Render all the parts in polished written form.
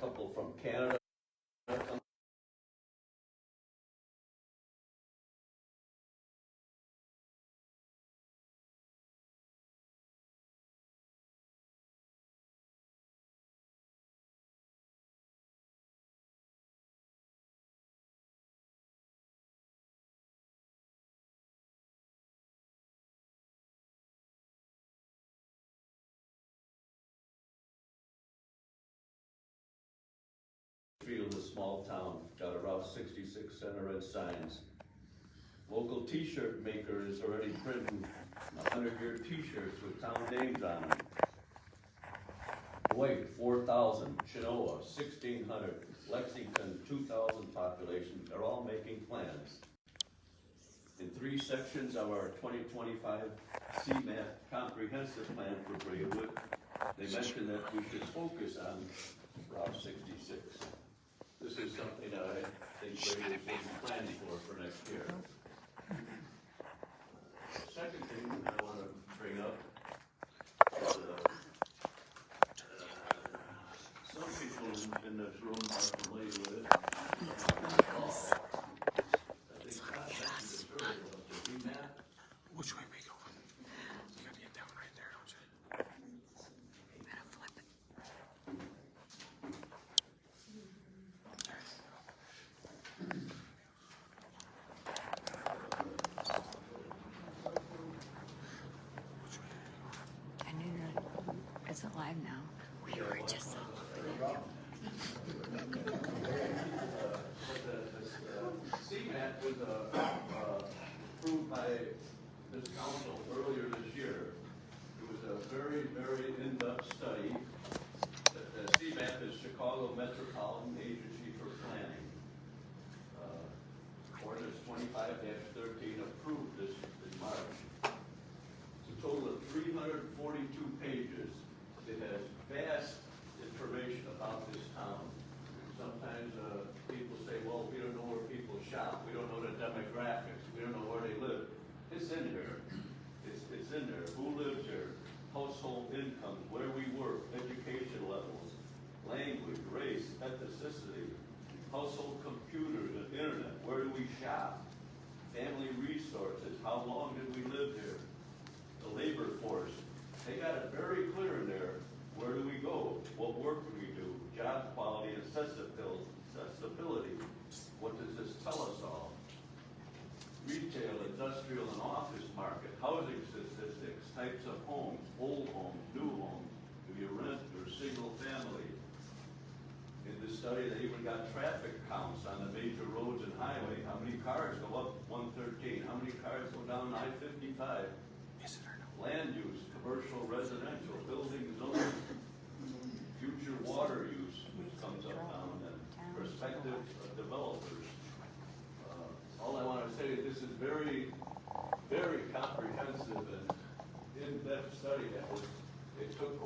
couple from Canada. Field, a small town, got a Route 66 center red signs. Local t-shirt maker is already printing 100-year t-shirts with town names on them. White, 4,000, Chinoa, 1,600, Lexington, 2,000 population, they're all making plans. In 3 sections of our 2025 CMAP comprehensive plan for Braidwood, they mentioned that we should focus on Route 66. This is something that I think Braidwood should be planning for next year. Second thing I want to bring up is some people in this room are familiar with it. I think Scott mentioned this earlier about the CMAP. Which way we going? You gotta get down right there, don't you? You gotta flip it. I knew that it's alive now. We were just CMAP was approved by this council earlier this year. It was a very, very in-depth study. The CMAP is Chicago Metropolitan Agency for Planning. Ordinance 25-13 approved this in March. It's a total of 342 pages. It has vast information about this town. Sometimes people say, well, we don't know where people shop, we don't know the demographics, we don't know where they live. It's in here. It's in there. Who lives here? Household incomes, where we work, education levels, language, race, ethnicity, household computers and internet, where do we shop? Family resources, how long did we live here? The labor force. They got it very clear in there. Where do we go? What work do we do? Job quality, accessibility. What does this tell us all? Retail, industrial, and office market, housing statistics, types of homes, old homes, new homes. Do you rent or single family? In the study, they even got traffic counts on the major roads and highway. How many cars go up 113? How many cars go down I-55? Is it or no? Land use, commercial, residential, building zoning, future water use, which comes up down, and prospective developers. All I want to say is this is very, very comprehensive and in-depth study that was, it took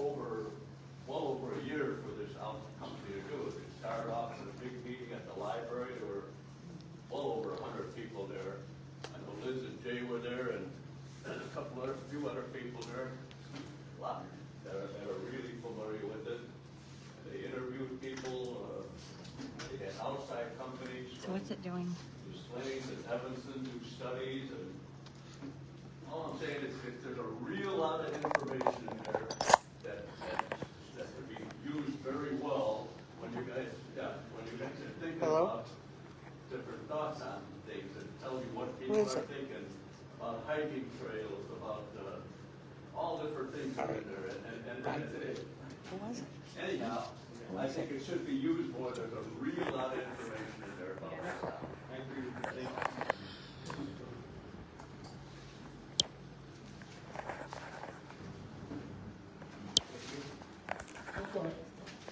well over a year for this company to do it. It started off with a big meeting at the library. There were well over 100 people there. I know Liz and Jay were there, and a few other people there, a lot that are really familiar with it. They interviewed people, they had outside companies. So what's it doing? Slade and Evanson do studies, and all I'm saying is there's a real lot of information in there that could be used very well when you guys are thinking about different thoughts on things and tell you what people are thinking about hiking trails, about all different things are in there. Anyhow, I think it should be used more. There's a real lot of information in there about this stuff. Thank you. Go ahead.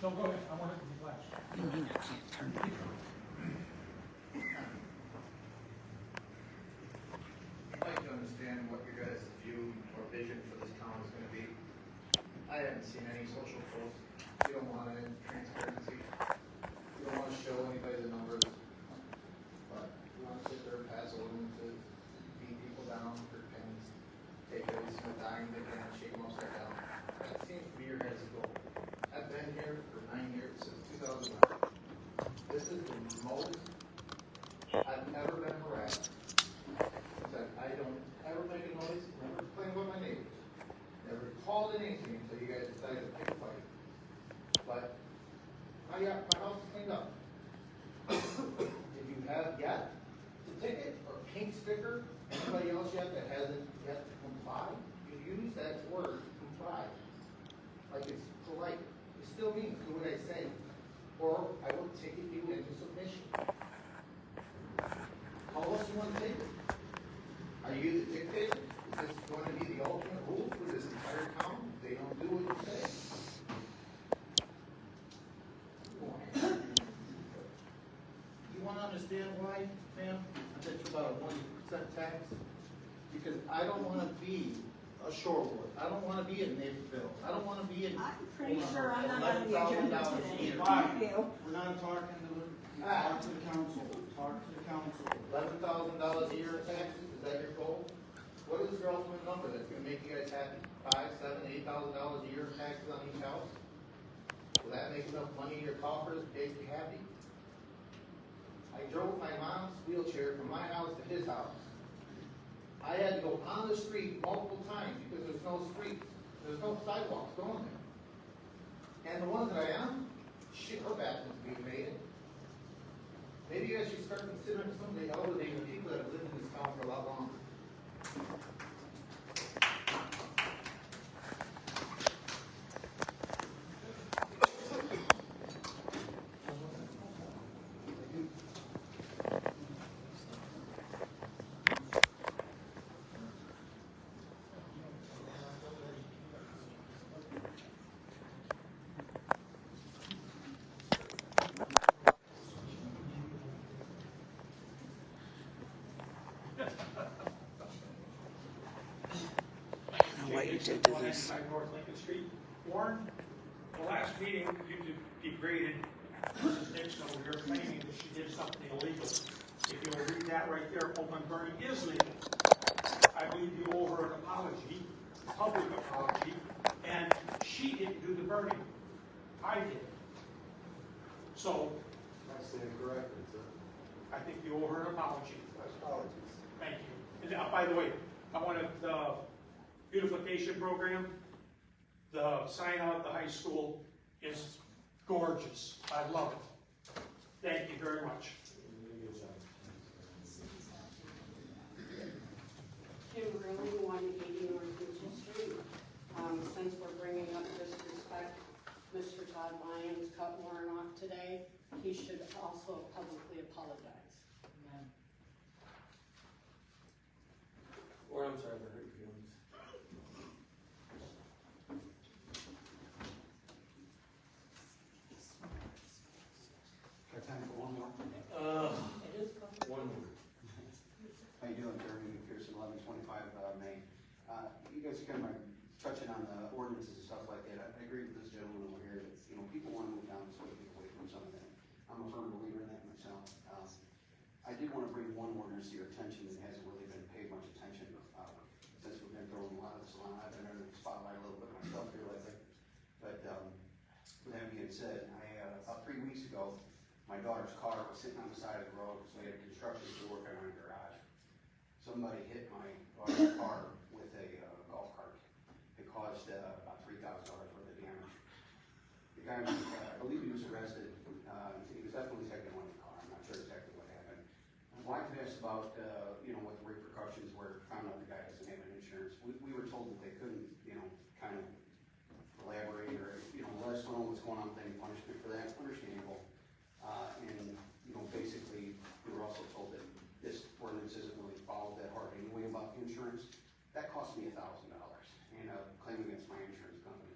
No, go ahead. I want it to be flash. You mean I can't turn it? I'd like to understand what your guys' view or vision for this town is gonna be. I haven't seen any social posts. You don't want any transparency. You don't wanna show anybody the numbers. But you wanna sit there and pass ordinances, beat people down for pennies, take every single dime they can, shake them upside down. That seems to be your guys' goal. I've been here for 9 years, since 2009. been most, I've never been harassed. I don't ever make a noise, never complain about my neighbors, never called in anything until you guys decided to pick a fight. But my house is cleaned up. If you have yet to ticket or pink sticker anybody else yet that hasn't yet complied, you use that word comply. Like it's polite. It still means do what I say. Or I will ticket you into submission. How else do you want to take it? Are you the dictator? Is this going to be the ultimate rule for this entire town? They don't do what you say. You want to understand why, ma'am? I bet you about a 1% tax. Because I don't want to be a Shorewood. I don't want to be in Naperville. I don't want to be in. I'm pretty sure I'm not on the agenda $11,000 today. a year. Thank you. We're not talking to the council, talk to the council. $11,000 a year in taxes, is that your goal? What is your ultimate number that's gonna make you guys happy? $5,000, $7,000, $8,000 a year in taxes on each house? Will that make enough money in your coffers to make you happy? I drove my mom's wheelchair from my house to his house. I had to go on the street multiple times because there's no streets, there's no sidewalks going there. And the ones that I am, shit, her bathroom's being made. Maybe you guys should start considering some of the elderly and people that have lived in this town for a lot longer. What you did to this. By North Lincoln Street. Warren, the last meeting, you degraded Mrs. Nixon over here claiming that she did something illegal. If you'll read that right there, open burning is legal. I believe you owe her an apology, a public apology, and she didn't do the burning. I did. So, I stand corrected, sir. I think you owe her an apology. Apologies. Thank you. And by the way, I wanted the beautification program, the sign out at the high school is gorgeous. I love it. Thank you very much. Kim Grilling, 180 North Mitchell Street. Since we're bringing up disrespect, Mr. Todd Lyons cut Warren off today. He should also publicly apologize. Or I'm sorry for hurt your feelings. Got time for one more? It is public. One more. How you doing, Jeremy McPherson, 1125 May. You guys are kind of touching on the ordinances and stuff like that. I agree with this gentleman over here that, you know, people want to move down this way to get away from some of that. I'm a firm believer in that myself. I did want to bring one ordinance to your attention that hasn't really been paid much attention since we've been throwing a lot of this on. I've been under the spotlight a little bit myself here lately. But with that being said, about 3 weeks ago, my daughter's car was sitting on the side of the road because we had a construction crew working on her garage. Somebody hit my daughter's car with a golf cart. It caused about $3,000 worth of damage. The guy, I believe he was arrested. He was definitely taken away in the car. I'm not sure exactly what happened. My wife asked about, what the repercussions were. Found out the guy doesn't have an insurance. We were told that they couldn't, kind of elaborate or, let us know what's going on with any punishment for that. Understandable. Basically, we were also told that this ordinance isn't really followed that hard anyway about insurance. That cost me $1,000 and a claim against my insurance company.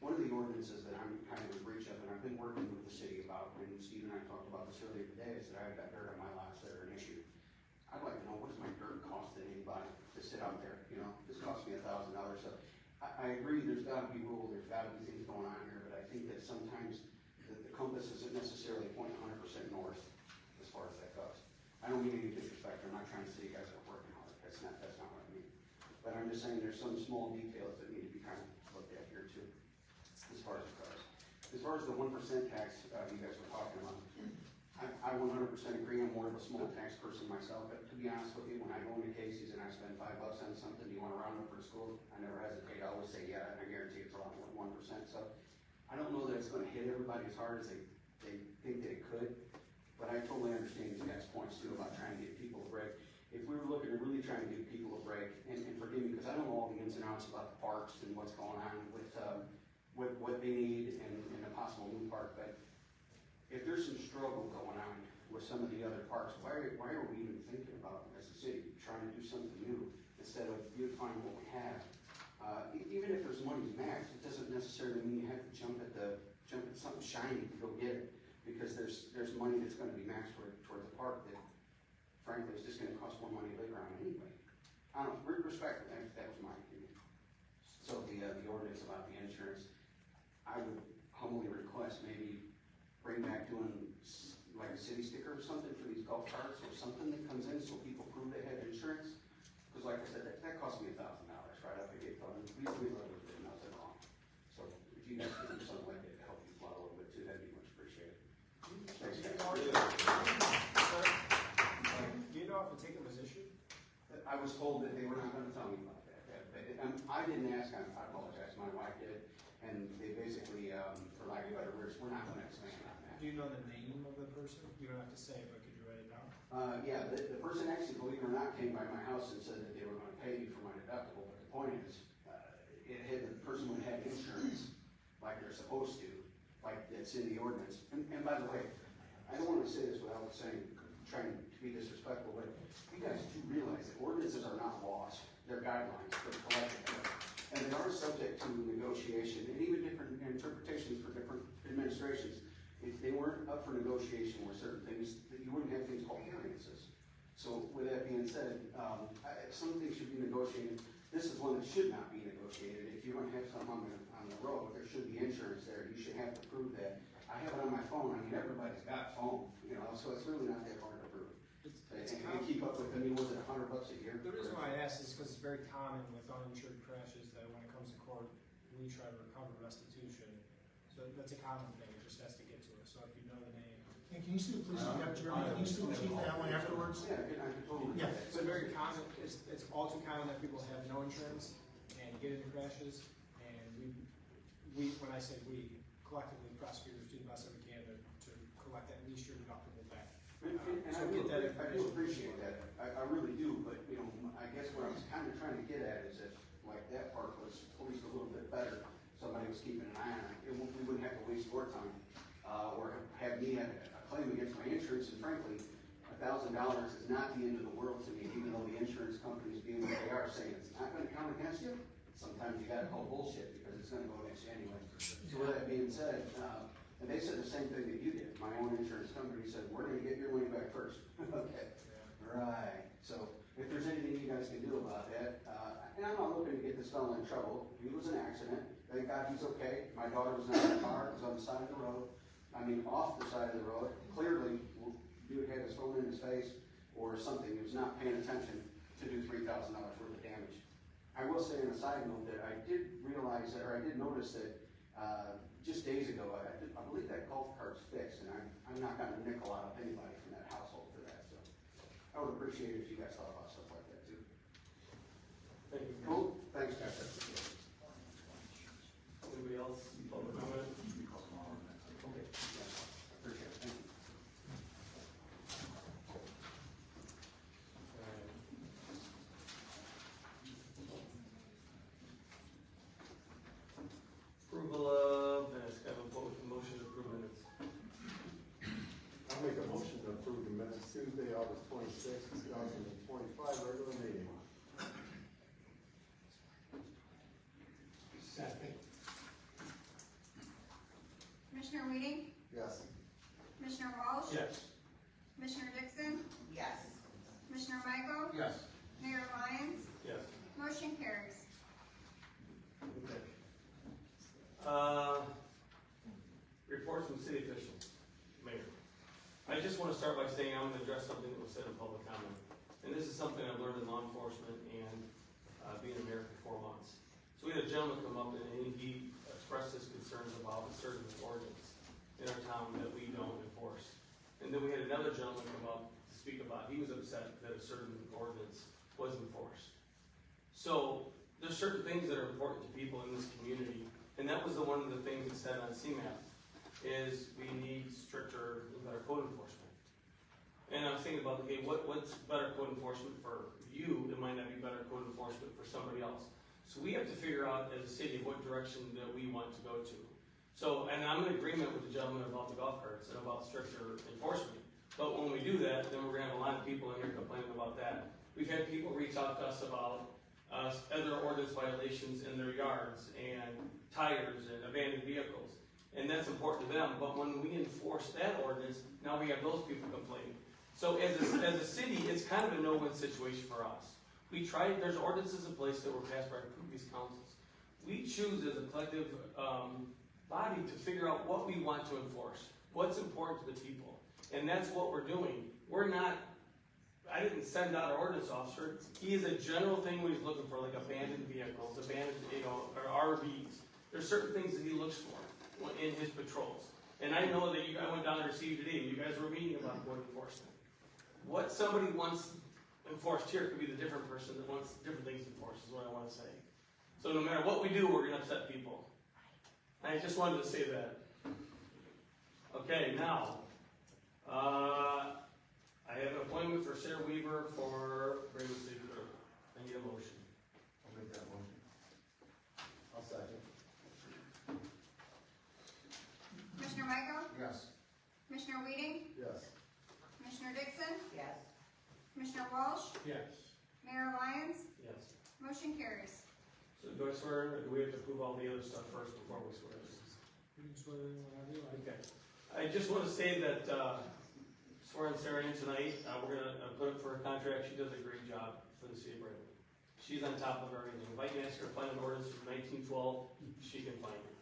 One of the ordinances that I'm kind of in breach of, and I've been working with the city about, and Steve and I talked about this earlier today, is that I've got dirt on my lots that are an issue. I'd like to know, what does my dirt cost to anybody to sit out there, This cost me $1,000. So I agree, there's gotta be rules, there's gotta be things going on here, but I think that sometimes the compass isn't necessarily pointing 100% north as far as that goes. I don't mean any disrespect, I'm not trying to say you guys are working hard, that's not what I mean. But I'm just saying there's some small details that need to be kind of looked at here too, as far as it goes. As far as the 1% tax you guys were talking about, I agree, I'm more of a small tax person myself, but to be honest with you, when I go into Casey's and I spend $5 on something, do you wanna round up for the school? I never hesitate, I always say, yeah, and I guarantee it's a lot more than 1%, so I don't know that it's gonna hit everybody as hard as they think that it could, but I totally understand these guys' points too about trying to get people a break. If we were looking to really try and give people a break, and forgive me, because I don't know all the ins and outs about the parks and what's going on with what they need and a possible new park, but if there's some struggle going on with some of the other parks, why are we even thinking about, as a city, trying to do something new instead of beautifying what we have? Even if there's money maxed, it doesn't necessarily mean you have to jump at something shiny to go get it, because there's money that's gonna be maxed towards the park that frankly is just gonna cost more money later on anyway. I don't know, respectfully, that was my opinion. So the ordinance about the insurance, I would humbly request maybe bring back doing like a city sticker or something for these golf carts or something that comes in so people prove they have insurance. Because like I said, that cost me $1,000 right up the gate, but we literally did nothing wrong. So if you guys could do something like that to help people out a little bit too, that'd be much appreciated. Thanks, guys. Do you know if a ticket was issued? I was told that they were not gonna tell me about that. I didn't ask, I apologize, my wife did, and they basically, for lack of better words, we're not gonna expand on that. Do you know the name of the person? You don't have to say, but could you write it down? Yeah, the person actually, believe it or not, came by my house and said that they were gonna pay me for my deductible, but the point is, the person would have insurance like they're supposed to, like that's in the ordinance. And by the way, I don't wanna say this without trying to be disrespectful, but you guys do realize that ordinances are not laws, they're guidelines for the collective. And they are subject to negotiation and even different interpretations for different administrations. If they weren't up for negotiation with certain things, you wouldn't have things called variances. So with that being said, some things should be negotiated. This is one that should not be negotiated. If you're gonna have something on the road, there should be insurance there. You should have to prove that. I have it on my phone. I mean, everybody's got a phone, so it's really not that hard to prove. And keep up with, was it $100 a year? The reason why I ask is because it's very common with uninsured crashes that when it comes to court, we try to recover restitution. So that's a common thing, it just has to get to us. So if you know the name. And can you see the police chief, Jeremy, can you see the chief Allen afterwards? Yeah, I could totally. Yeah. It's a very common, it's all too common that people have no insurance and get into crashes. And we, when I say we, collectively prosecutors do the best that we can to collect at least your deductible back. And So I get that do information. appreciate that, I really do, but, I guess what I was kind of trying to get at is if, like, that part was policed a little bit better, somebody was keeping an eye on it, we wouldn't have to waste more time, or have me have a claim against my insurance, and frankly, $1,000 is not the end of the world to me, even though the insurance companies being what they are, saying it's not gonna count against you, sometimes you gotta call bullshit, because it's gonna go against you anyway. So with that being said, and they said the same thing that you did. My own insurance company said, we're gonna get your money back first. Okay, right. So if there's anything you guys can do about that, and I'm not looking to get this fellow in trouble. He was an accident. Thank God he's okay. My daughter was not in the car. It was on the side of the road. I mean, off the side of the road. Clearly, dude had his phone in his face or something. He was not paying attention to do $3,000 worth of damage. I will say on a side note that I did realize, or I did notice that just days ago, I believe that golf cart's fixed, and I'm not gonna nickel out of anybody from that household for that, so. I would appreciate it if you guys thought about stuff like that too. Thank you. Cool, thanks guys. Anybody else? Public comment? Okay. Appreciate it, thank you. Approval of minutes, can I have a motion to approve minutes? I'll make a motion to approve the minutes Tuesday, August 26th, 2025, regular meeting. Second. Commissioner Weeding, Yes. Commissioner Walsh. Yes. Commissioner Dixon, Yes. Commissioner Michael, Yes. Mayor Lyons, Yes. motion carries. Okay. Reports from city officials. Mayor. I just want to start by saying I'm going to address something that was said in public comment. And this is something I've learned in law enforcement and being a mayor for 4 months. So we had a gentleman come up and he expressed his concerns about a certain ordinance in our town that we don't enforce. And then we had another gentleman come up to speak about, he was upset that a certain ordinance was enforced. So, there's certain things that are important to people in this community, and that was one of the things it said on CMAP, is we need stricter and better code enforcement. And I was thinking about, okay, what's better code enforcement for you? It might not be better code enforcement for somebody else. So we have to figure out as a city what direction that we want to go to. So, and I'm in agreement with the gentleman about the golf carts and about stricter enforcement. But when we do that, then we're gonna have a lot of people in here complaining about that. We've had people reach out to us about other ordinance violations in their yards and tires and abandoned vehicles. And that's important to them, but when we enforce that ordinance, now we have those people complaining. So as a city, it's kind of a no-win situation for us. We tried, there's ordinances in place that were passed by our previous councils. We choose as a collective body to figure out what we want to enforce, what's important to the people. And that's what we're doing. We're not, I didn't send out an ordinance officer. He is a general thing when he's looking for, like abandoned vehicles, abandoned, or RVs. There's certain things that he looks for in his patrols. And I know that I went down to receive today, and you guys were meeting about code enforcement. What somebody wants enforced here could be the different person that wants different things enforced, is what I want to say. So no matter what we do, we're gonna upset people. I just wanted to say that. Okay, now, I have an appointment for Sarah Weaver for Raymond City Clerk. I need a motion. I'll make that motion. I'll second. Commissioner Michael? Yes. Commissioner Weeding? Yes. Commissioner Dixon? Yes. Commissioner Walsh? Yes. Mayor Lyons? Yes. Motion carries. So do I swear, or do we have to prove all the other stuff first before we swear? You can swear in whenever you like. Okay. I just want to say that, swearing Sarah in tonight, we're gonna put her for a contract. She does a great job for the city of Braidwood. She's on top of everything. If I can ask her to find an ordinance from 1912, she can find it.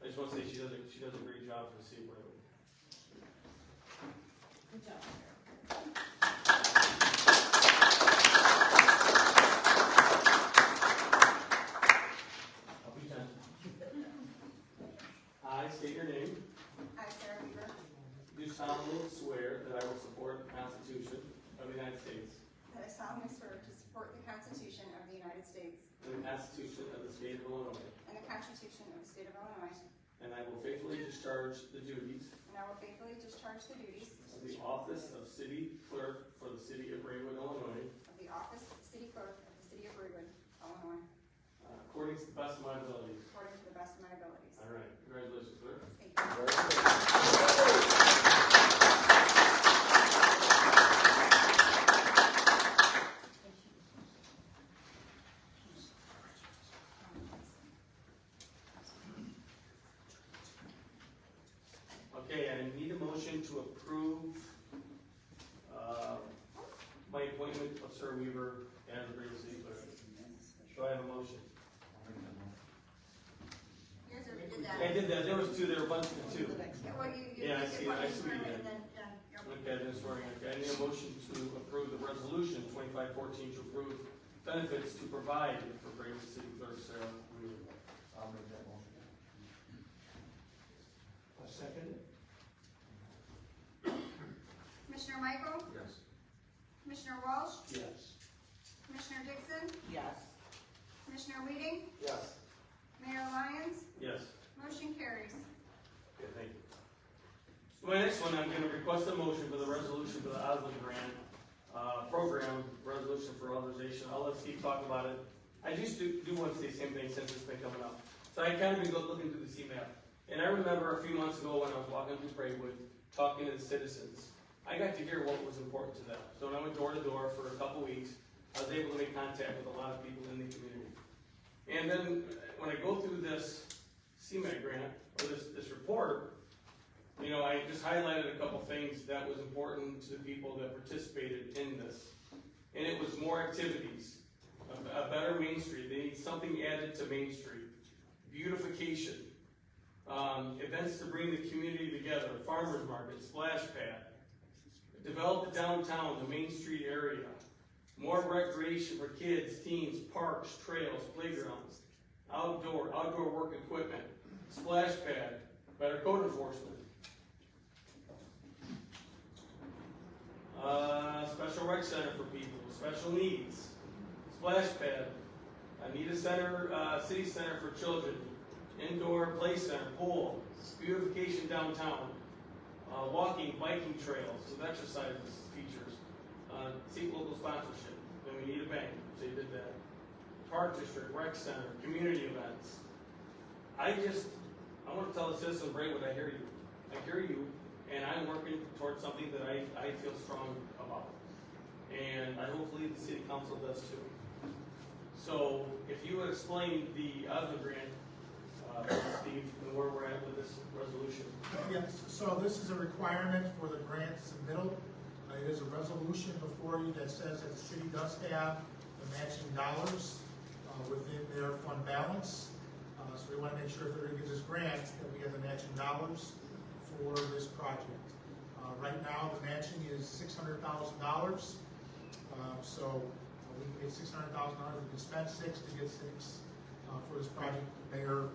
I just want to say she does a great job for the city of Braidwood. Good job. I'll be done. I state your name. I, Sarah Weaver, Do solemnly swear that I will support the Constitution of the United States that I solemnly swear to support the Constitution of the United States and the Constitution of the State of Illinois, and the Constitution of the State of Illinois, and I will faithfully discharge the duties and I will faithfully discharge the duties of the office of City Clerk for the City of Braidwood, Illinois, of the office of City Clerk of the City of Braidwood, Illinois, according to the best of my abilities. according to the best of my abilities. All right, congratulations, Clerk. Thank you. Okay, I need a motion to approve my appointment of Sarah Weaver as the Braidwood City Clerk. Do I have a motion? You guys already did that. I did that, there was two, there were a bunch of two. Yeah, well, you Yeah, I did see, one I in see what you Sherman, did. and then, you're. Okay, then swearing, okay, I need a motion to approve the resolution 2514 to approve benefits to provide for Braidwood City Clerk Sarah Weaver. I'll make that motion. A second? Commissioner Michael? Yes. Commissioner Walsh? Yes. Commissioner Dixon? Yes. Commissioner Weeding? Yes. Mayor Lyons? Yes. Motion carries. Okay, thank you. So my next one, I'm gonna request a motion for the resolution for the Osmond Grant, program, resolution for authorization. I'll let Steve talk about it. I just do want to say the same thing since it's been coming up. So I kind of been looking through the CMAP. And I remember a few months ago when I was walking through Braidwood, talking to the citizens, I got to hear what was important to them. So when I went door to door for a couple weeks, I was able to make contact with a lot of people in the community. And then when I go through this CMAQ grant, or this report, you know, I just highlighted a couple things that was important to the people that participated in this. And it was more activities, a better Main Street. They need something added to Main Street. Beautification, events to bring the community together, farmers market, splash pad. Develop the downtown, the Main Street area. More recreation for kids, teens, parks, trails, playgrounds. Outdoor work equipment, splash pad, better code enforcement. special rec center for people with special needs, splash pad, Anita Center, City Center for children, indoor play center, pool, beautification downtown, walking, biking trails, with exercises, features, seek local sponsorship, then we need a bank, so you did that. Park district, rec center, community events. I want to tell the citizens of Braidwood, I hear you. I hear you, and I'm working towards something that I feel strong about. And I hopefully the city council does too. So if you would explain the Osmond grant, Steve, and where we're at with this resolution. Yes, so this is a requirement for the grant submittal. It is a resolution before you that says that the city does have the matching dollars within their fund balance. So we want to make sure if they're going to give this grant, that we have the matching dollars for this project. Right now, the matching is $600,000. So we can get $600,000, we can spend $6 to get $6 for this project. The mayor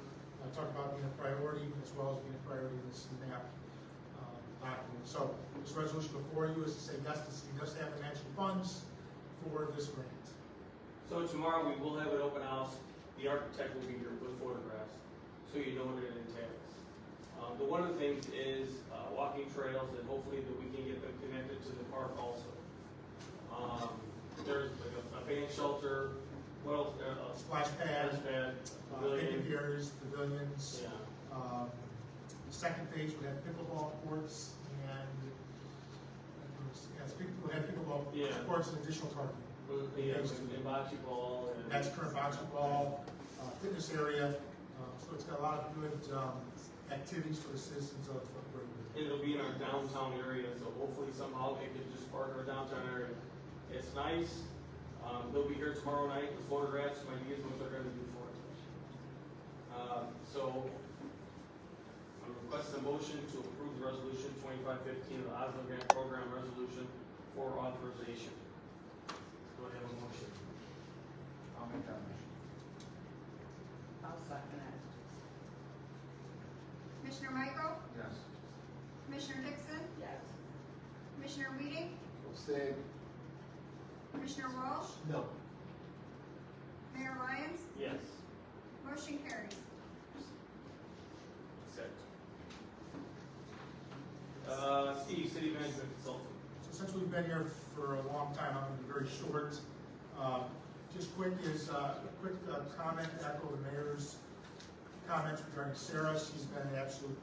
talked about being a priority as well as being a priority in this CMAP document. So this resolution before you is to say yes, the city does have the matching funds for this grant. So tomorrow we will have an open house. The architect will be here with photographs, so you know what it entails. But one of the things is walking trails, and hopefully that we can get them connected to the park also. There's like a band shelter, what else? Splash pad, pavilion. picnic areas, pavilions. Yeah. The second phase would have pickleball courts and we have pickleball courts and additional parking. Yeah, and bocce ball. And That's current bocce ball, fitness area. So it's got a lot of good activities for the citizens of Braidwood. it'll be in our downtown area, so hopefully somehow they can just park in our downtown area. It's nice. They'll be here tomorrow night with photographs, some ideas what they're gonna do for us. So, I'm requesting a motion to approve the resolution 2515, the Osmond Grant Program Resolution for authorization. Do I have a motion? I'll make that motion. I'll second it. Commissioner Micro, Yes. Commissioner Dixon, Yes. Commissioner Weeding, Abstain. Commissioner Walsh, No. Mayor Lyons, Yes. motion carries. Set. Steve, City Management Consultant. So since we've been here for a long time, I'm gonna be very short. Just quick is, comment, echo the mayor's comments regarding Sarah. She's been an absolute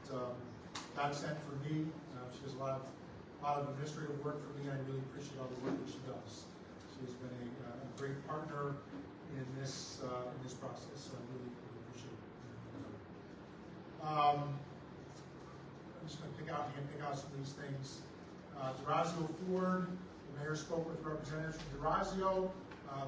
godsend for me. She does a lot of administrative work for me, and I really appreciate all the work that she does. She has been a great partner in this process, so I really appreciate it. I'm just gonna pick out some of these things. Durazio Ford, the mayor spoke with representatives from Durazio.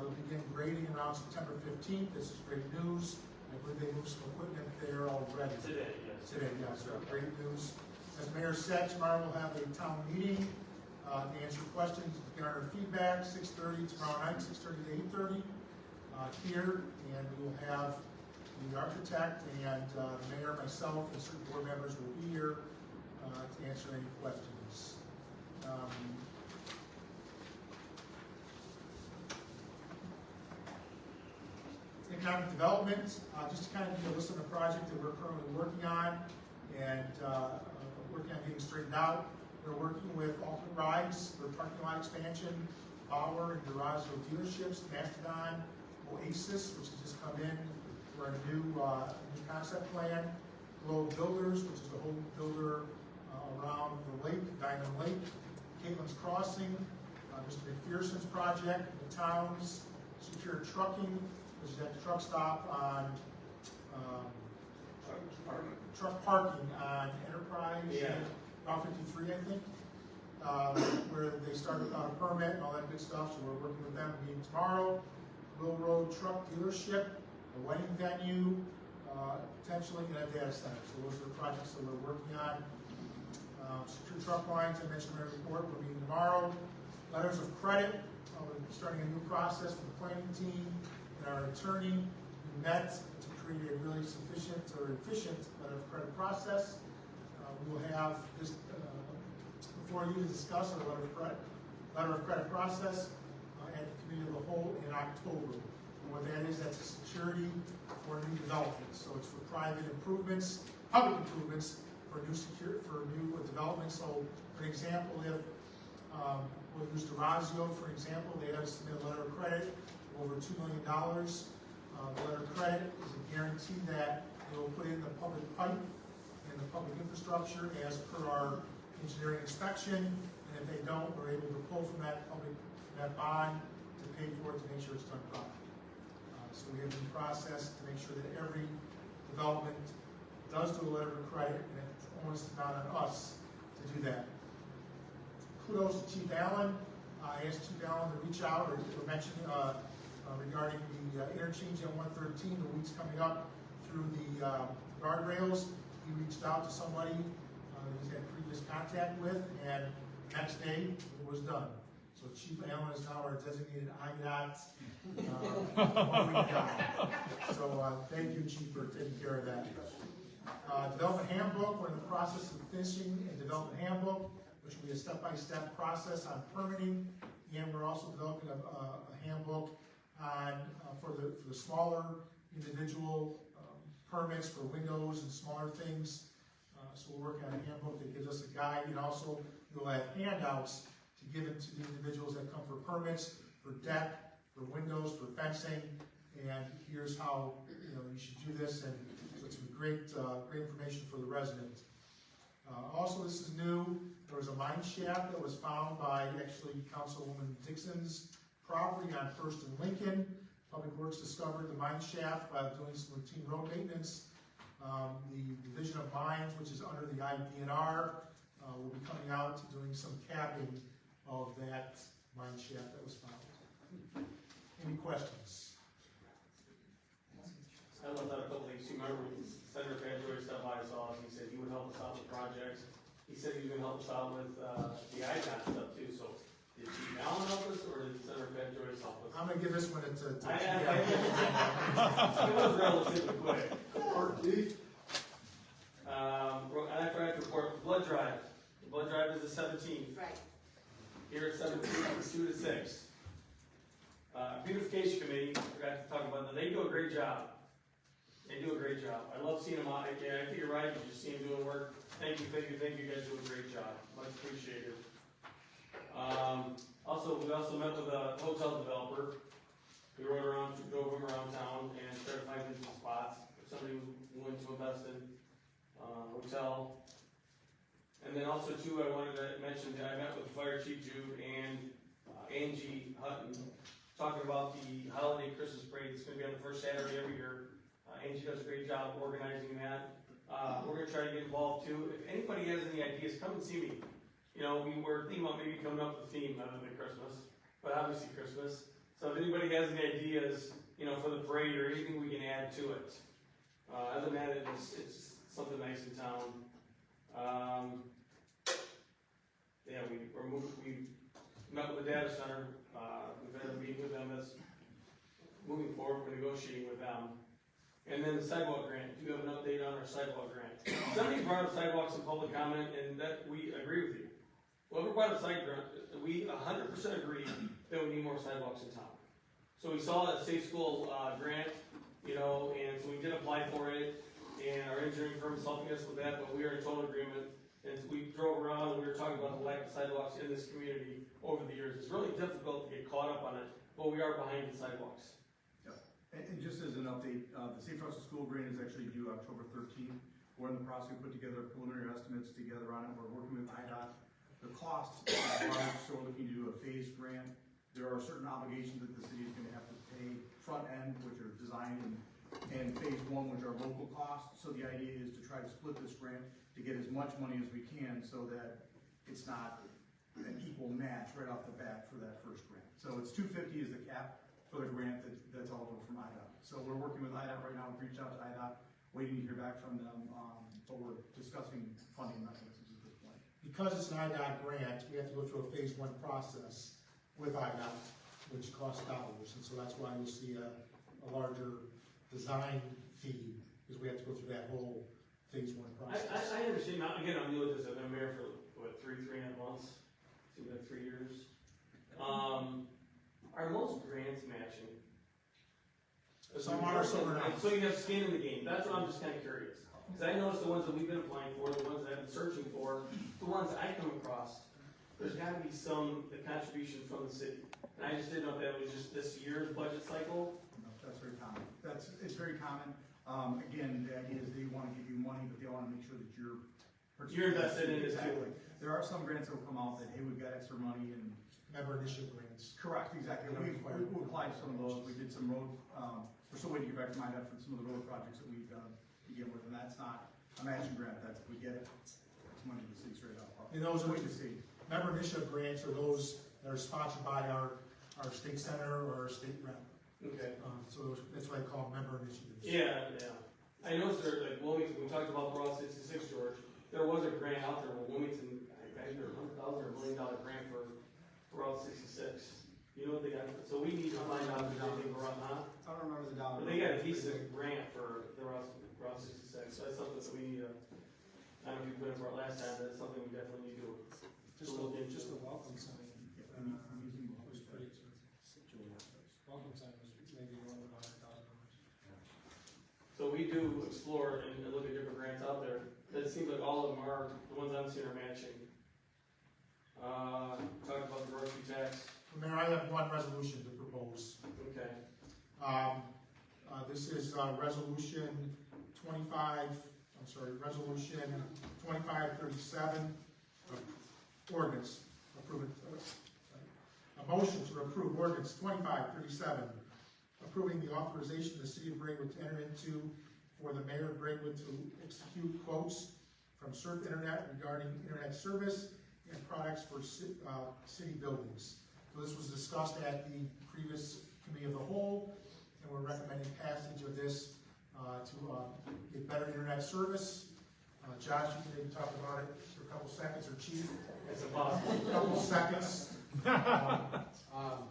They'll begin grading around September 15th. This is great news. I believe they moved some equipment there already. Today, yes. Today, yes, great news. As Mayor said, tomorrow we'll have a town meeting to answer questions, get our feedback, 6:30 tomorrow night, 6:30 to 8:30 here, and we will have the architect and the mayor, myself, and certain board members will be here to answer any questions. Economic development, just to kind of give you a list of the project that we're currently working on and working on getting straightened out. We're working with Ultimate Rides, their parking lot expansion, Bauer and Durazio dealerships, Mastodon, Oasis, which has just come in for a new concept plan, Globe Builders, which is the whole builder around the lake, Diamond Lake, Caitlin's Crossing, Mr. McPherson's project, the town's Secure Trucking, which is at the truck stop on, truck parking on Enterprise. Yeah. Route 53, I think, where they started without a permit and all that good stuff, so we're working with them, meeting tomorrow. Will Road Truck Dealership, a wedding venue, potentially in a data center, so those are the projects that we're working on. Secure truck lines, I mentioned in my report, we're meeting tomorrow. Letters of credit, we're starting a new process with the planning team and our attorney. We met to create a really sufficient or efficient letter of credit process. We will have this before you to discuss our letter of credit process at the committee of the whole in October. And what that is, that's a security for new developments. So it's for private improvements, public improvements for new developments. So, for example, if we'll use DeRazio, for example, they have to submit a letter of credit over $2 million. The letter of credit is a guarantee that they will put in the public pipe and the public infrastructure as per our engineering inspection. And if they don't, we're able to pull from that bond to pay for it to make sure it's done properly. So we have the process to make sure that every development does do a letter of credit, and it's onus not on us to do that. Kudos to Chief Allen. I asked Chief Allen to reach out or mention regarding the interchange at 113, the weeks coming up through the guardrails. He reached out to somebody he's had previous contact with, and next day it was done. So Chief Allen is now our designated IDOT 1 week guy. So thank you, Chief, for taking care of that. Development handbook, we're in the process of finishing a development handbook, which will be a step-by-step process on permitting, and we're also developing a handbook on for the smaller individual permits for windows and smaller things. So we're working on a handbook that gives us a guide, and also we'll have handouts to give it to the individuals that come for permits, for deck, for windows, for fencing, and here's how you should do this, and so it's great information for the residents. Also, this is new. There was a mine shaft that was found by actually Councilwoman Dixon's property on First and Lincoln. Public Works discovered the mine shaft by doing some routine road maintenance. The Division of Mines, which is under the IDNR, will be coming out to doing some capping of that mine shaft that was found. Any questions? I left out a couple things. You remember when Senator Padjoy stopped by his office, he said he would help us out with projects. He said he was gonna help us out with the IDOT stuff too, so did Chief Allen help us, or did Senator Padjoy help us? I'm gonna give this one to Chief It was relatively quick. And I forgot to report, blood drive. The blood drive is the 17th. Right. Here at 17, from 2 to 6. Beautification committee, forgot to talk about that. They do a great job. They do a great job. I love seeing them out. Yeah, I think you're right. You just see them doing work. Thank you. You guys do a great job. Much appreciated. We also met with a hotel developer. We drove him around town and started finding some spots. If somebody was willing to invest in hotel. And then also too, I wanted to mention that I met with Fire Chief Jude and Angie Hutton, talking about the holiday Christmas parade. It's going to be on the first Saturday every year. Angie does a great job organizing that. We're going to try to get involved too. If anybody has any ideas, come and see me. We were thinking about maybe coming up with a theme other than Christmas, but obviously Christmas. So if anybody has any ideas, for the parade or anything we can add to it. Other than that, it's something nice in town. We met with the data center. We've had a meeting with them that's moving forward. We're negotiating with them. And then the sidewalk grant. Do you have an update on our sidewalk grant? Somebody brought up sidewalks in public comment, and that we agree with you. Whoever brought up sidewalk grant, we 100% agree that we need more sidewalks in town. So we saw that Safe School grant, and so we did apply for it, and our engineering firm is helping us with that, but we are in total agreement. And we drove around and we were talking about the lack of sidewalks in this community over the years. It's really difficult to get caught up on it, but we are behind the sidewalks. And just as an update, the Safe Routes to School grant is actually due October 13th. We're in the process of putting together preliminary estimates together on it. We're working with IDOT. The cost is large, so we're looking to do a phased grant. There are certain obligations that the city is going to have to pay front end, which are design, and phase one, which are local costs. So the idea is to try to split this grant to get as much money as we can so that it's not an equal match right off the bat for that first grant. So it's $250 is the cap for the grant that's all over from IDOT. So we're working with IDOT right now. We've reached out to IDOT, waiting to hear back from them, but we're discussing funding mechanisms at this point. Because it's an IDOT grant, we have to go through a phase one process with IDOT, which costs dollars, and so that's why you'll see a larger design fee, because we have to go through that whole phase one process. I understand. Now, again, I'm new at this. I've been mayor for, 3.5 months? Seems like 3 years. Are most grants matching? Some are, some are not. So you have skin in the game, that's what I'm just kinda curious. Cause I noticed the ones that we've been applying for, the ones that I've been searching for, the ones I come across, there's gotta be the contribution from the city. And I just didn't know if that was just this year's budget cycle. No, that's very common. It's very common. Again, the idea is they wanna give you money, but they wanna make sure that you're. You're invested in it too. Exactly. There are some grants that will come out that, hey, we've got extra money and. Member initiative grants. Correct, exactly. We applied some of those. We did some road, we're still waiting to get back to my for some of the road projects that we've done to begin with, and that's not a matching grant. That's, if we get it, it's money to the city straight out. And those are, Wait to see. member initiative grants are those that are sponsored by our state senator or our state rep. Okay. So that's why I call them member initiatives. Yeah, yeah. I noticed there, like Wilmington, we talked about Route 66, George, there was a grant out there where Wilmington, I think $100,000 or $1 million grant for Route 66. You know what they got, so we need to find out if there's anything for Route, huh? I don't remember the dollar. But they got a decent grant for the Route 66, so that's something that we need to, I don't know if you put in for it last time, but it's something we definitely need to look into. Just the welcome sign, was pretty expensive. Welcome sign was maybe $100,000. So we do explore and look at different grants out there. It seems like all of them are, the ones I'm seeing are matching. Talking about the grocery tax. Mayor, I have one resolution to propose. Okay. This is, resolution 2537, ordinance, a motion to approve ordinance 2537, approving the authorization of the city of Braidwood to enter into for the mayor of Braidwood to execute quotes from Surf Internet regarding internet service and products for city buildings. So this was discussed at the previous committee of the whole, and we're recommending passage of this to get better internet service. Josh, you can maybe talk about it for a couple seconds, or Chief? It's impossible. A couple seconds.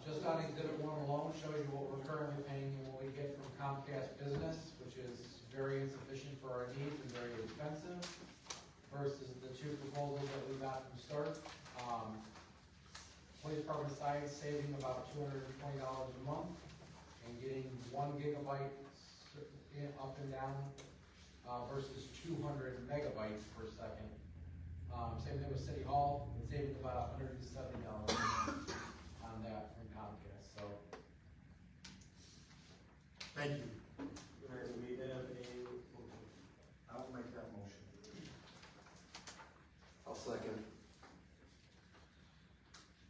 Just on exhibit 1 alone shows you what we're currently paying and what we get from Comcast Business, which is very insufficient for our needs and very expensive, versus the 2 proposals that we got from Start. Police department side saving about $220 a month and getting 1 gigabyte up and down versus 200 megabytes per second. Same thing with City Hall, and saving about $170 on that from Comcast, so. Thank you. All right, we have a, I will make that motion. I'll second.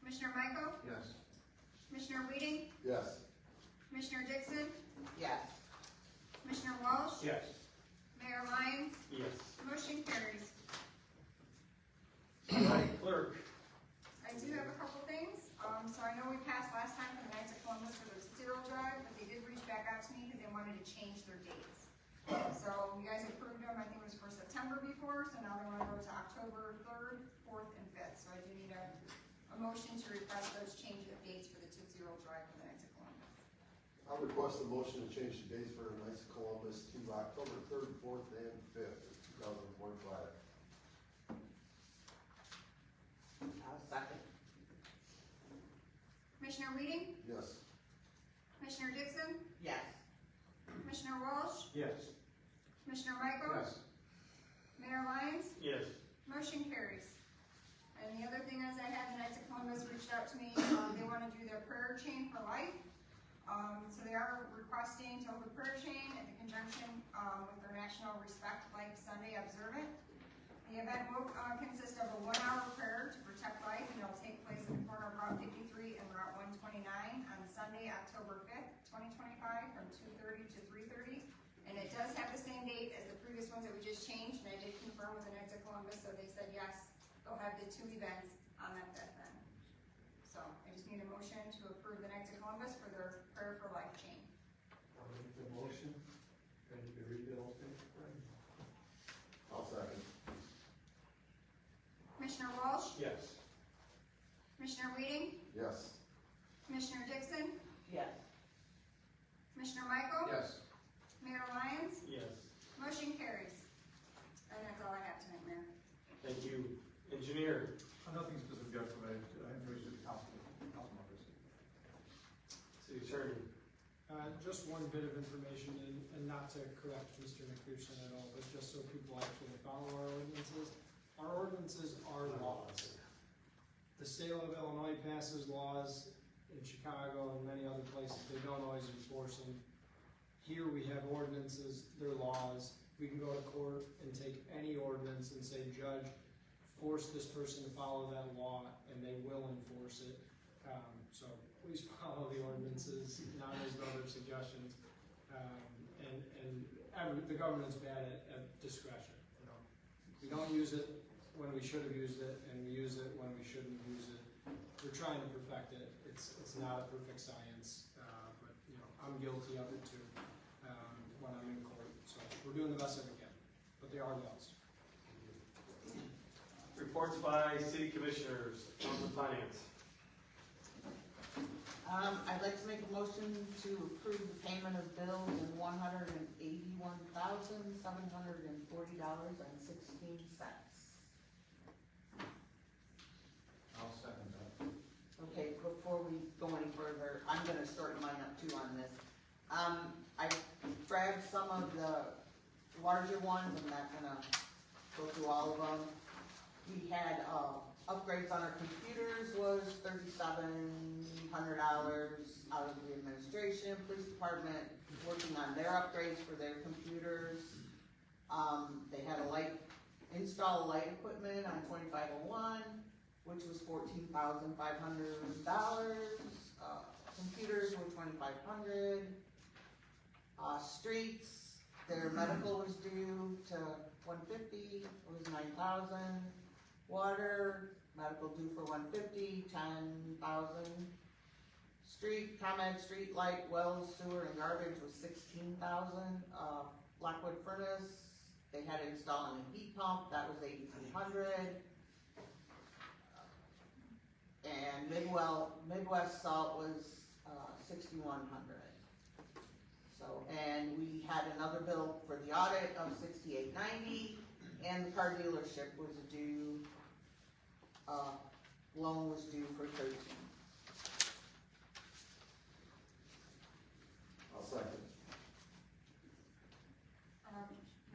Commissioner Michael? Yes. Commissioner Weeding? Yes. Commissioner Dixon? Yes. Commissioner Walsh? yes. Mayor Lyons? Yes. Motion carries. Clerk. I do have a couple things. So I know we passed last time for the Knights of Columbus for the Zero Drive, but they did reach back out to me because they wanted to change their dates. So you guys approved them, I think it was for September before, so now they want to go to October 3rd, 4th, and 5th. So I do need a motion to request those change of dates for the Zero Drive for the Knights of Columbus. I'll request a motion to change the dates for the Knights of Columbus to October 3rd, 4th, and 5th, 2025. I'll second. Commissioner Weeding? Yes. Commissioner Dixon? Yes. Commissioner Walsh? Yes. Commissioner Michael? Mayor Lyons? Yes. Motion carries. And the other thing is I had the Knights of Columbus reached out to me, they want to do their prayer chain for life. So they are requesting to hold a prayer chain in conjunction with their National Respect Life Sunday observant. The event will consist of a 1-hour prayer to protect life, and it'll take place at the corner of Route 53 and Route 129 on Sunday, October 5th, 2025, from 2:30 to 3:30. And it does have the same date as the previous ones that we just changed, and I did confirm with the Knights of Columbus, so they said yes, they'll have the 2 events on that 5th then. So I just need a motion to approve the Knights of Columbus for their prayer for life chain. I'll make the motion. Can you read it all, please? I'll second. Commissioner Walsh? Yes. Commissioner Weeding? Yes. Commissioner Dixon? Yes. Commissioner Michael? Yes. Mayor Lyons? Yes. Motion carries. And that's all I have tonight, Mayor. Thank you. Engineer. Nothing specific, I've provided information to the council members. Attorney. Just one bit of information, and not to correct Mr. McPherson at all, but just so people actually follow our ordinances. Our ordinances are laws. The state of Illinois passes laws in Chicago and many other places, they don't always enforce them. Here we have ordinances, they're laws. We can go to court and take any ordinance and say, judge, force this person to follow that law, and they will enforce it. So please follow the ordinances, not as other suggestions. The government's bad at discretion, you know. We don't use it when we should have used it, and we use it when we shouldn't use it. We're trying to perfect it. It's not a perfect science, but, you know, I'm guilty of it too, when I'm in court. So we're doing the best that we can, but they are laws. Reports by city commissioners on the finance. I'd like to make a motion to approve the payment of bills in $181,740.16. I'll second that. Okay, before we go any further, I'm gonna shorten mine up too on this. I grabbed some of the larger ones, I'm not gonna go through all of them. We had, upgrades on our computers was $3,700 out of the administration. Police department working on their upgrades for their computers. They had install light equipment on 2501, which was $14,500. Computers were $2,500. Streets, their medical was due to $150, it was $9,000. Water, medical due for $150, $10,000. Street, ComEd street light, wells, sewer, and garbage was $16,000. Blackwood furnace, they had to install a heat pump, that was $8,200. And Midwest salt was $6,100. So, and we had another bill for the audit of $68.90, and the car dealership was due, loan was due for $13. I'll second.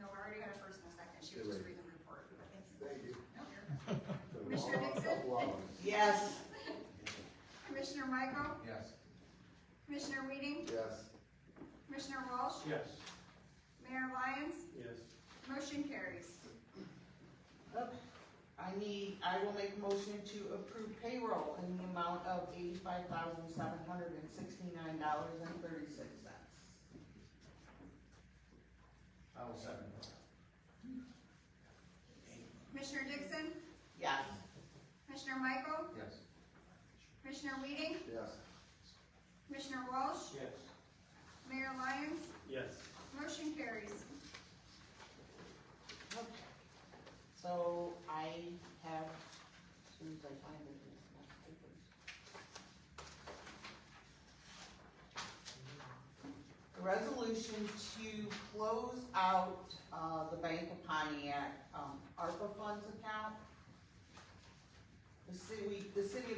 No, we already got a first and a second, she was just reading the report. Thank you. No, you're Commissioner Dixon? Yes. Commissioner Michael? Yes. Commissioner Weeding? Yes. Commissioner Walsh? Yes. Mayor Lyons? Yes. Motion carries. I will make a motion to approve payroll in the amount of $85,769.36. I will second that. Commissioner Dixon? Yes. Commissioner Michael? Yes. Commissioner Weeding? Yes. Commissioner Walsh? Yes. Mayor Lyons? Yes. Motion carries. Okay. So I have, as soon as I find it, it's my papers. A resolution to close out, the Bank of Pontiac, ARPA funds account. The city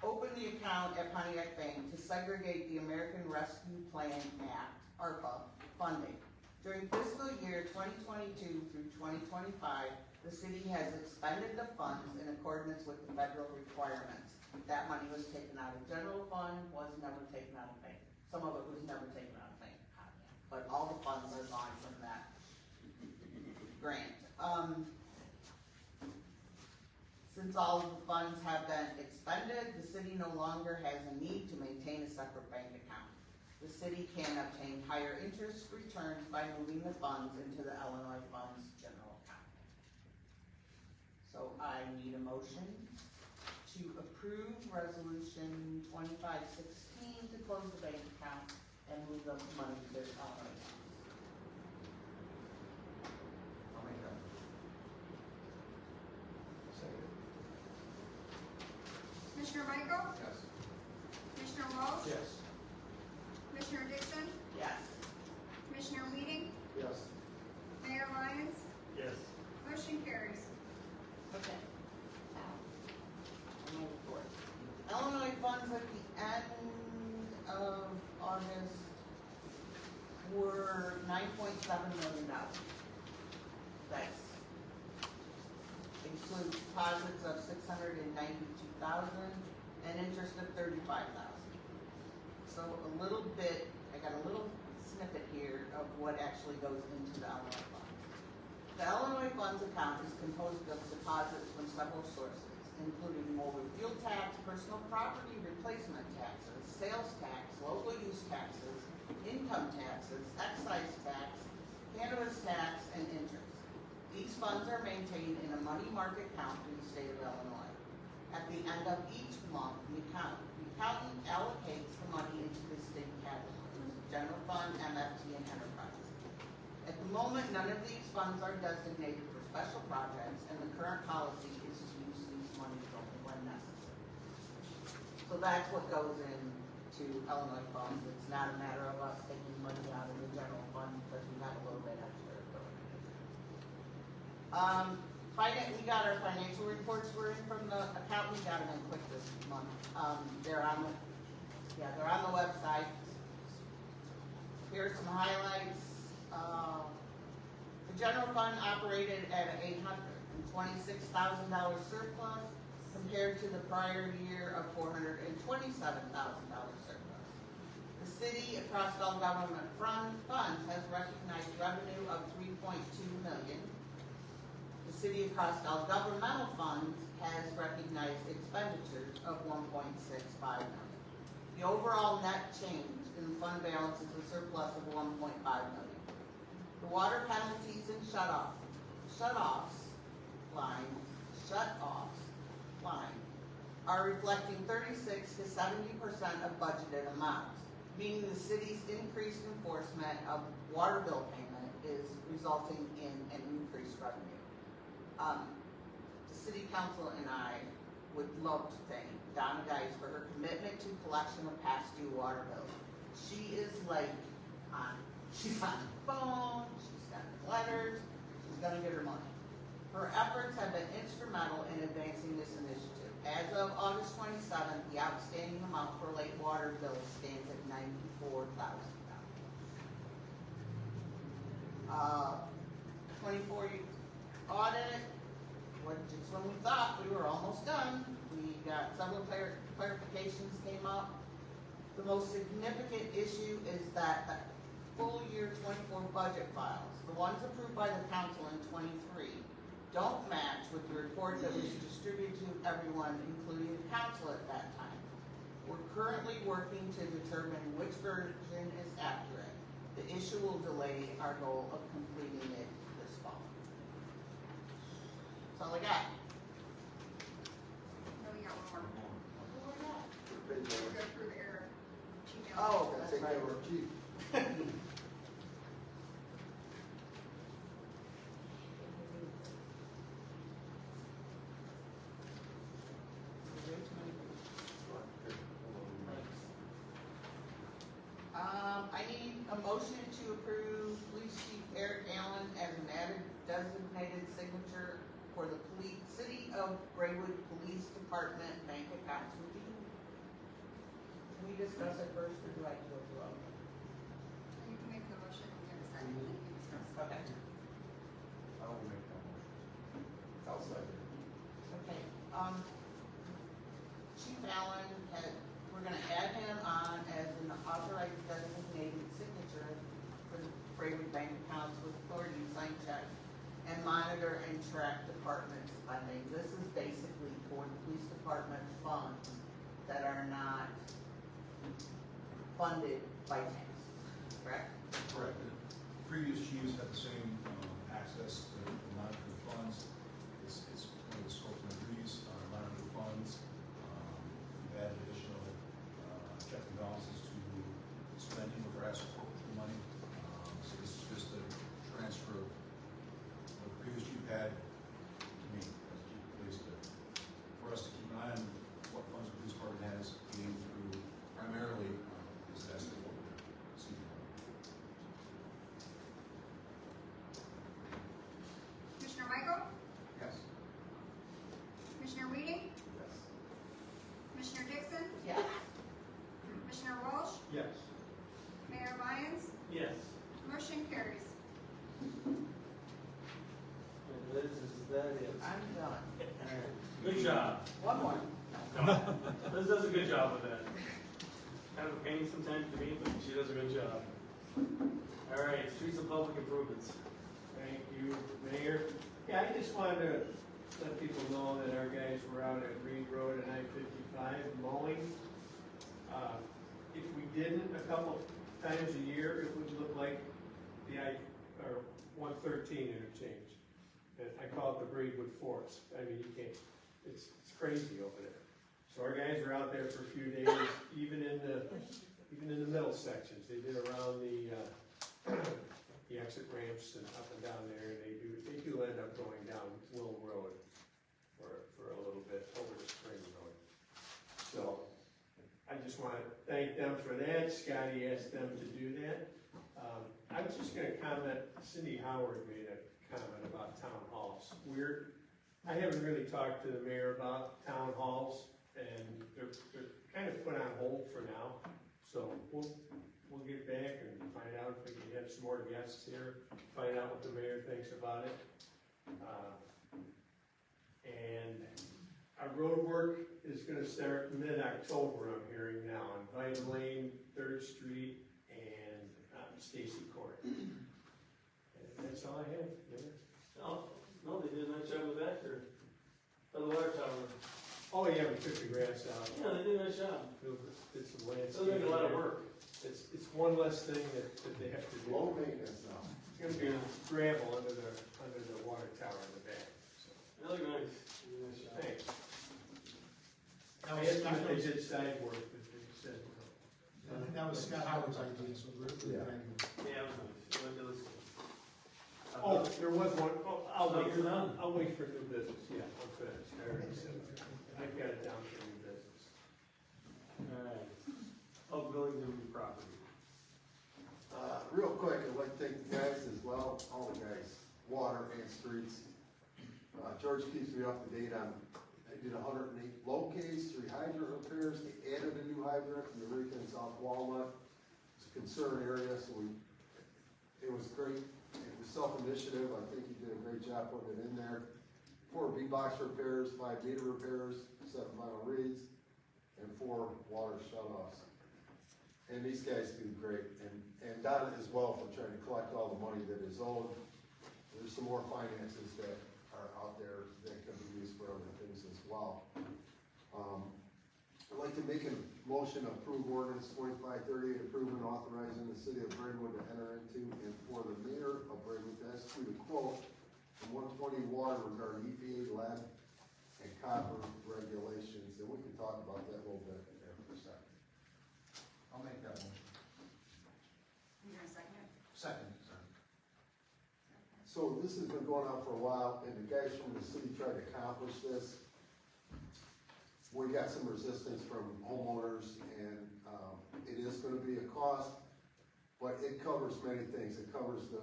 opened the account at Pontiac Bank to segregate the American Rescue Plan Act, ARPA, funding. During fiscal year 2022 through 2025, the city has expended the funds in accordance with the federal requirements. That money was taken out of general fund, was never taken out of bank. Some of it was never taken out of bank, but all the funds are gone from that grant. Since all of the funds have been expended, the city no longer has a need to maintain a separate bank account. The city can obtain higher interest returns by moving the funds into the Illinois Funds General Account. So I need a motion to approve resolution 2516 to close the bank account and move the money to the Illinois Funds. I'll make that. Second. Commissioner Michael? Yes. Commissioner Walsh? Yes. Commissioner Dixon? Yes. Commissioner Weeding? Yes. Mayor Lyons? Yes. Motion carries. Okay. Illinois funds at the end of August were $9.7 million. That's includes deposits of $692,000 and interest of $35,000. So a little bit, I got a little snippet here of what actually goes into the Illinois funds. The Illinois funds account is composed of deposits from several sources, including motor fuel tax, personal property replacement taxes, sales tax, local use taxes, income taxes, excise tax, cannabis tax, and interest. These funds are maintained in a money market account in the state of Illinois. At the end of each month, the accountant allocates the money into the state categories: general fund, MFT, and enterprise. At the moment, none of these funds are designated for special projects, and the current policy is to use these monies only when necessary. So that's what goes into Illinois funds. It's not a matter of us taking money out of the general fund because we have a little bit extra. We got our financial reports were in from the account. We got them in quick this month. They're on the website. Here's some highlights. The general fund operated at an $826,000 surplus compared to the prior year of $427,000 surplus. The city, across all government funds, has recognized revenue of $3.2 million. The city, across all governmental funds, has recognized expenditures of $1.65 million. The overall net change in the fund balance is a surplus of $1.5 million. The water penalties and shutoffs line are reflecting 36 to 70% of budgeted amounts, meaning the city's increased enforcement of water bill payment is resulting in an increased revenue. The city council and I would love to thank Donna Geis for her commitment to collection of past due water bills. She is she's on the phone, she's sending letters, she's gonna get her money. Her efforts have been instrumental in advancing this initiative. As of August 27th, the outstanding amount for late water bills stands at $94,000. 24 audit, just when we thought we were almost done, we got several clarifications came up. The most significant issue is that the full year 24 budget files, the ones approved by the council in 23, don't match with the report that was distributed to everyone, including the council at that time. We're currently working to determine which version is accurate. The issue will delay our goal of completing it this fall. That's all I got. No, we got one more. What do I got? We're gonna approve error. Oh, that's Take right. care of our chief. I need a motion to approve Police Chief Eric Allen as an added designated signature for the City of Graywood Police Department bank accounts. Can we discuss it first, or do I go through them? You can make the motion and give a second, and you can discuss. Okay. I will make that motion. I'll second. Okay, Chief Allen we're gonna add him on as an authorized designated signature for the Graywood bank accounts with authority to sign checks and monitor and track department spending. This is basically for the police department funds that are not funded by tax, correct? Correct. Previous chiefs had the same access to monitor the funds. It's one of the scope and duties, monitor the funds. We've added additional check and balances to spending with our asset forfeiture money. So this is just a transfer of what the previous chief had to me as chief of police for us to keep an eye on what funds the police department has getting through primarily this asset forfeiture. Commissioner Michael? Yes. Commissioner Weeding? Yes. improvements. I'm done. Good job. One more. No, Liz does a good job with that. Kind of a pain sometimes to me, but she does a good job. All right, streets and public improvements. Thank you, Mayor. Yeah, I just wanted to let people know that our guys were out at Reed Road and I-55 mowing. If we didn't a couple times a year, it would look like the 113 interchange. And I call it the Braidwood Forest. I mean, you can't, it's crazy over there. So our guys were out there for a few days, even in the middle sections. They did around the exit ramps and up and down there, and they do end up going down Will Road for a little bit over the Spring Road. So I just want to thank them for that. Scotty asked them to do that. I was just going to comment. Cindy Howard made a comment about town halls. I haven't really talked to the mayor about town halls, and they're kind of put on hold for now. So we'll get back and find out if we can have some more guests here, find out what the mayor thinks about it. And our road work is gonna start mid-October, I'm hearing now, on Vine Lane, 3rd Street, and Stacy Court. And that's all I have, Mayor. No, they did a nice job with that there. For the water tower. Oh, yeah, we took the grass out. Yeah, they did a nice job. Did some So landscaping. they make a lot of work. It's one less thing that they have to do. Low maintenance now. It's gonna be gravel under the water tower in the back, so. They look nice. Thanks. That I was asked them if they Scott- did side work, but they said no. I think that was Scott Howard's idea, so we're thank you. Yeah, it was nice. It was nice. Oh, there was one. Oh, I'll No, wait. you're done. I'll wait for new business, yeah, I'm finished, I already said that. I've got it down for new business. All right. Public buildings and property. Real quick, I'd like to thank the guys as well, all the guys, water and streets. George keeps me up to date on, they did 108 locates, 3 hydrant repairs, they added a new hydrant in Eureka and South Walnut. It's a concern area, so it was great. It was self-initiative, I think he did a great job putting it in there. 4 B-box repairs, 5 meter repairs, 7 final reads, and 4 water shut-offs. And these guys do great, and Don as well for trying to collect all the money that is owed. There's some more finances that are out there that can be used for other things as well. I'd like to make a motion to approve ordinance 2538, approving and authorizing the city of Braidwood to enter into and for the mayor of Braidwood to execute a quote from 120 water regarding EPA lead and copper regulations, and we can talk about that a little bit there for a second. I'll make that motion. You're gonna second it? Second, sorry. So this has been going on for a while, and the guys from the city tried to accomplish this. We got some resistance from homeowners, and, it is gonna be a cost, but it covers many things. It covers the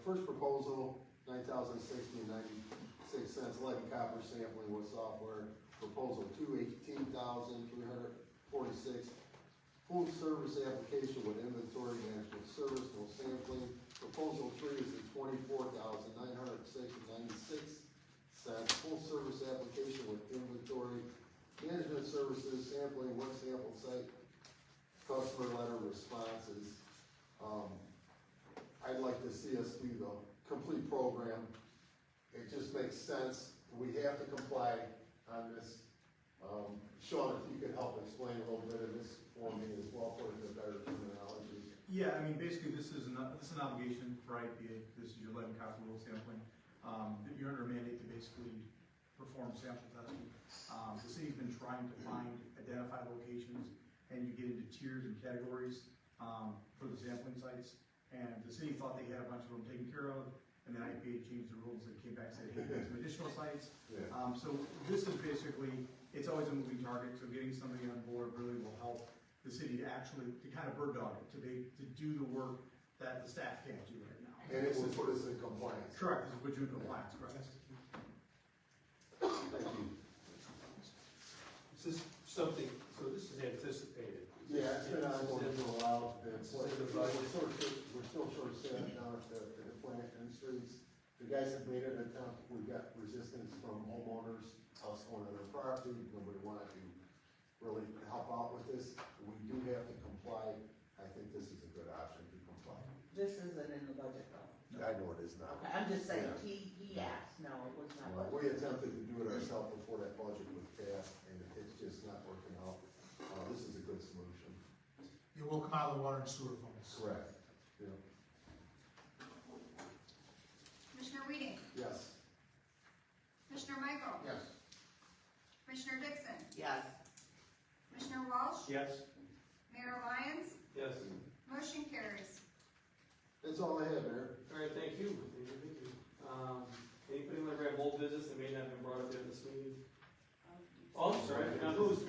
first proposal, $9,060.96, lead and copper sampling with software. Proposal 2, $18,346. Full service application with inventory management service, no sampling. Proposal 3 is at $24,906.96. Full service application with inventory management services, sampling, one sample site, customer letter responses. I'd like to see us do the complete program. It just makes sense. We have to comply on this. Sean, if you could help explain a little bit of this for me as well, for the better terminology. Yeah, I mean, basically, this is an obligation for IPA, this is your lead and copper rule sampling. You're under a mandate to basically perform sample testing. The city's been trying to identify locations, and you get into tiers and categories, for the sampling sites. And the city thought they had a bunch of them taken care of, and then IPA changed the rules and came back and said, hey, we have some additional sites. Yeah. So this is basically, it's always a moving target, so getting somebody on board really will help the city to kind of bird dog it, to do the work that the staff can't do right now. And it will put us in compliance. Correct, this is what you in compliance, correct? Thank you. This is something, so this is anticipated. Yeah, it's been ongoing This is for a while. It's in the budget. We're still short staffed down at the plant and streets. The guys have made an attempt, we got resistance from homeowners, us going on their property, nobody wanted to really help out with this. We do have to comply, I think this is a good option to comply. This isn't in the budget though. I know it is not. Okay, I'm just saying, Yeah. he asked, no, it was not. Well, we attempted to do it ourselves before that budget was passed, and it's just not working out. This is a good solution. It will come out of the water and sewer funds. Correct. Yeah. Commissioner Weeding, Yes. Commissioner Michael, Yes. Commissioner Dixon, Yes. Commissioner Walsh, Yes. Mayor Lyons, Yes. motion carries. That's all I have, Mayor. All right, thank you. Thank you. Anybody want to grab old business that may not have been brought up yet this meeting? Oh, sorry, now who's?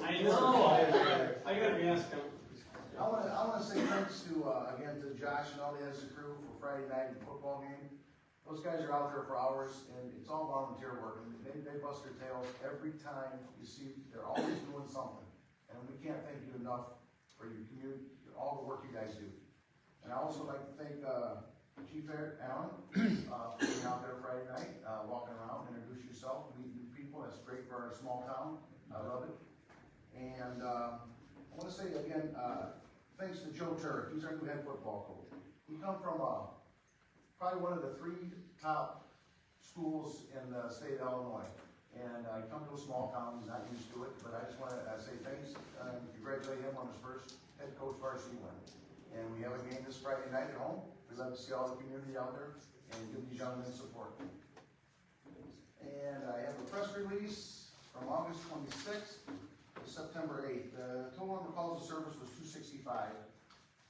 I know, I gotta be asking. I wanna say thanks to, again, to Josh and all the other crew for Friday night football game. Those guys are out there for hours, and it's all volunteer work, and they bust their tails every time you see, they're always doing something. And we can't thank you enough for your community, all the work you guys do. And I also like to thank, Chief Allen, for being out there Friday night, walking around, introduce yourself, meet new people, that's great for our small town, I love it. And, I wanna say again, thanks to Joe Turk, he's our new head football coach. He come from, probably one of the 3 top schools in the state of Illinois. And, he come to a small town, he's not used to it, but I just wanna say thanks, and congratulate him on his first head coach varsity win. And we have a game this Friday night at home. We'd love to see all the community out there and give these young men support. And I have a press release from August 26th to September 8th. The total number of calls of service was 265.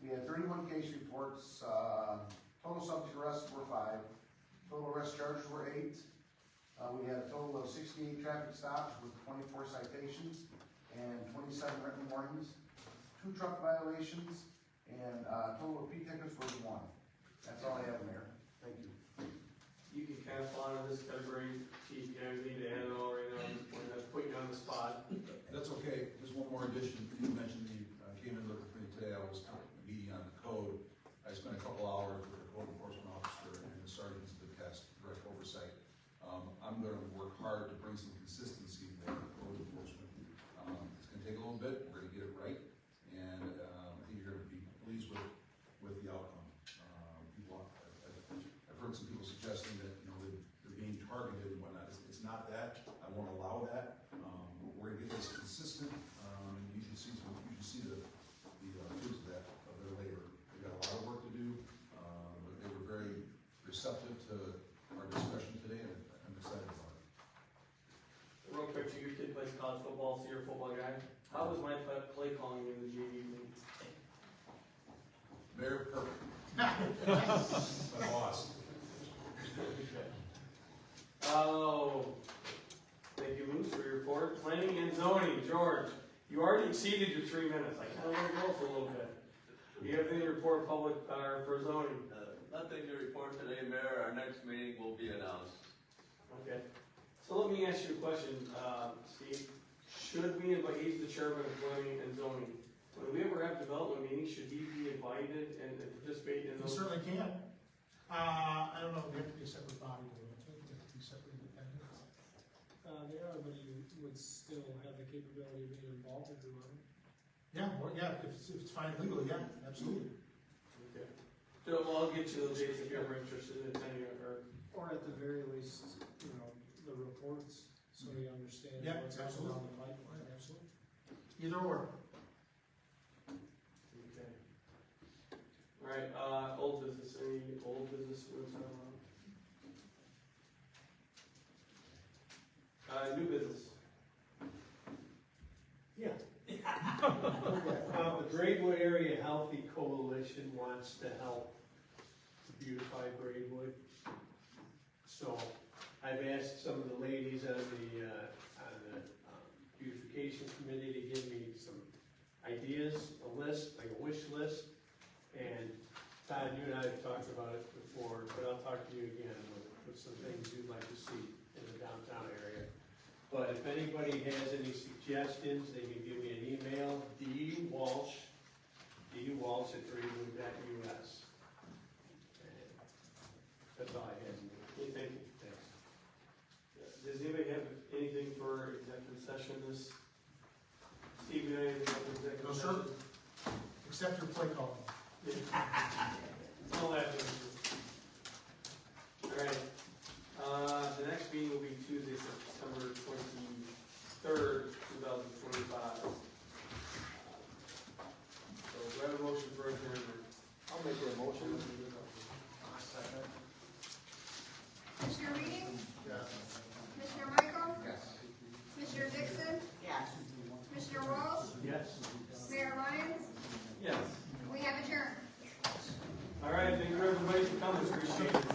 We had 31 case reports, total subject arrests were 5, total arrest charges were 8. We had a total of 68 traffic stops with 24 citations and 27 written warnings, 2 truck violations, and total of P tickets was 1. That's all I have, Mayor. Thank you. You can kind of fall into this category, Chief, you know, you need to add it all right now, at this point, that's putting you on the spot. That's okay, just one more addition, you mentioned you came in looking for me today, I was meeting on the code. I spent a couple hours with the code enforcement officer and the sergeants to test direct oversight. I'm gonna work hard to bring some consistency to code enforcement. It's gonna take a little bit, we're gonna get it right, and I think you're gonna be pleased with the outcome. I've heard some people suggesting that, you know, they're being targeted and whatnot, it's not that, I won't allow that. We're gonna get this consistent, you should see the fruits of that, of their labor. They've got a lot of work to do, but they were very receptive to our discussion today, and I'm excited about it. Real quick, so your kid plays college football, so you're a football guy. How was my play calling in the JV league? Very perfect. My boss. Oh, thank you, Moose, for your report. Planning and zoning, George, you already exceeded your 3 minutes. I kind of want to go for a little bit. Do you have anything to report public, for zoning? Nothing to report today, Mayor. Our next meeting will be announced. Okay. So let me ask you a question, Steve. Should we invite, he's the chairman of planning and zoning. When we ever have development meetings, should he be invited and participate in You those? certainly can. I don't know, we have to be a separate body, do we? We have to be separate independent. They are, but you would still have the capability of being involved if you want. Yeah, well, yeah, if it's fine legally, yeah, absolutely. Okay. So I'll get you those dates if you're ever interested in attending Or at the very least, you know, the reports, so you understand Yeah, what's happening on absolutely. the pipeline, absolutely. Either or. Okay. All right, old business, any old business we want to talk about? New business. Yeah. The Braidwood Area Healthy Coalition wants to help beautify Braidwood. So I've asked some of the ladies on the beautification committee to give me some ideas, a list, like a wish list. And Todd, you and I have talked about it before, but I'll talk to you again with some things you'd like to see in the downtown area. But if anybody has any suggestions, they can give me an email, dwalsh@braidwood.us. That's all I had. Okay, thank you. Thanks. Does anybody have anything for executive session this? Steve, you have anything for executive No, session? sir. Accept your play call. All that. All right, the next meeting will be Tuesday, September 23rd, 2025. So do I have a motion for adjournment? I'll make that motion. Commissioner Reed? Yes. Commissioner Michael? Yes. Commissioner Dixon? Yes. Commissioner Walsh? Yes. Mayor Lyons? Yes. We have adjourned. All right, thank you everybody for coming, appreciate it.